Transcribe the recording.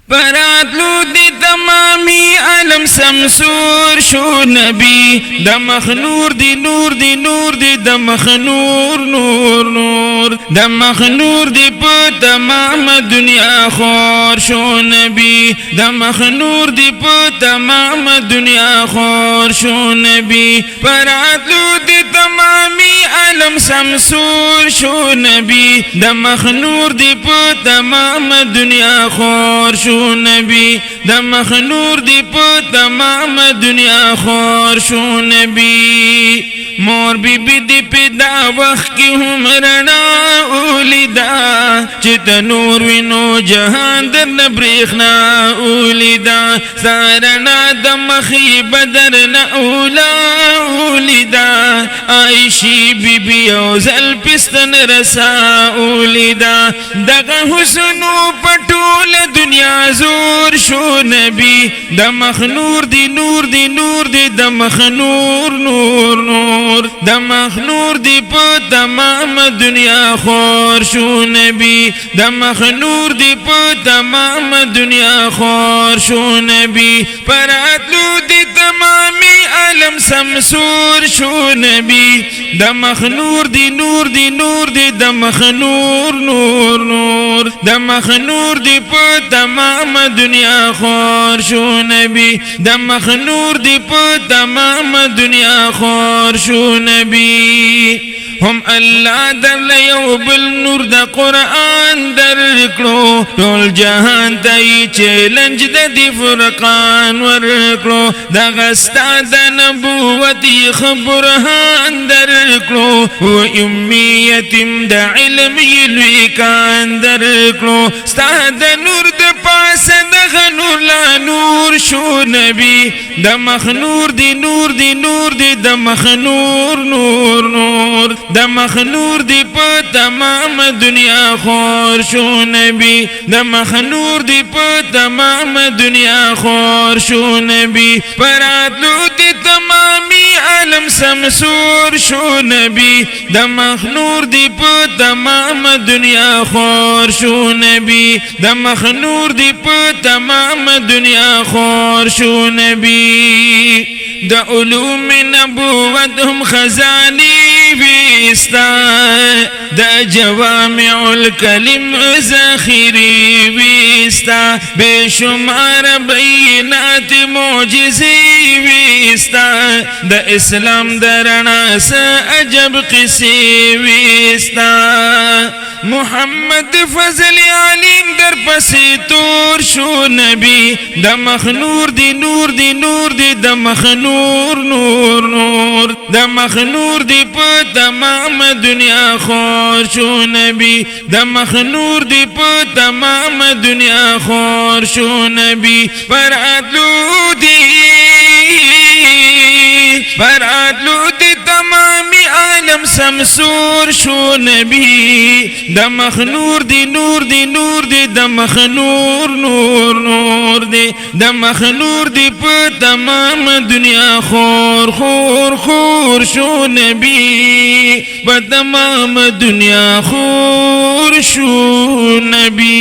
پراتلو دی تمامی عالم سمسور شو نبی دمخ نور دی نور دی نور دی دمخ نور نور نور دمخ نور دی پا تمام دنیا خور شو نبی دمخ نور دی پا تمام دنیا خور شو نبی پراتلو دی تمامی عالم سمسور شو نبی دمخ نور دی پا تمام دنیا خور شو نبی دمخ نور دی پا تمام دنیا خور شو نبی مور بی بی دی پیدا وقت کی هم رنا اولیدا چت نور وینو جهان در نبریخنا اولیدا سارنا دمخی بدر نا اولا اولیدا عائشی بی بی او زل پستن رسا اولیدا دغا حسنو پٹول دنیا زور شو نبی دمخ نور دی نور دی نور دی دمخ نور نور نور دمخ نور دی پا تمام دنیا خور شو نبی دمخ نور دی پا تمام دنیا خور شو نبی پراتلو دی تمامی عالم سمسور شو نبی دمخ نور دی نور دی نور دی دمخ نور نور نور دمخ نور دی پا تمام دنیا خور شو نبی دمخ نور دی پا تمام دنیا خور شو نبی هم اللہ در یو بالنور دا قرآن در کلو طول جہان تای چیلنج دا دی فرقان ورکلو دا غستا دا نبوتی خبرهان در کلو و امیتیم دا علمی لویکان در کلو ستا دا نور دا پاس دا غنور لا نور شو نبی دا مخنور دی نور دی نور دی دا مخنور نور نور دمخ نور دی پا تمام دنیا خور شو نبی دمخ نور دی پا تمام دنیا خور شو نبی پراتلو دی تمامی عالم سمسور شو نبی دمخ نور دی پا تمام دنیا خور شو نبی دمخ نور دی پا تمام دنیا خور شو نبی دا علوم نبوت هم خزانی ویستا دا جوامع الکلم ذخیری ویستا بے شمار بینات معجزی ویستا دا اسلام درنا سا عجب قصی ویستا محمد فضل علیم در پسی تور شو نبی دمخ نور دی نور دی نور دی دمخ نور نور نور دمخ نور دی پا تمام دنیا خور شو نبی دمخ نور دی پا تمام دنیا خور شو نبی پراتلو دی تمامی عالم سمسور شو نبی دمخ نور دی نور دی نور دی دمخ نور نور نور دی دمخ نور دی پا تمام دنیا خور خور خور شو نبی پا تمام دنیا خور شو نبی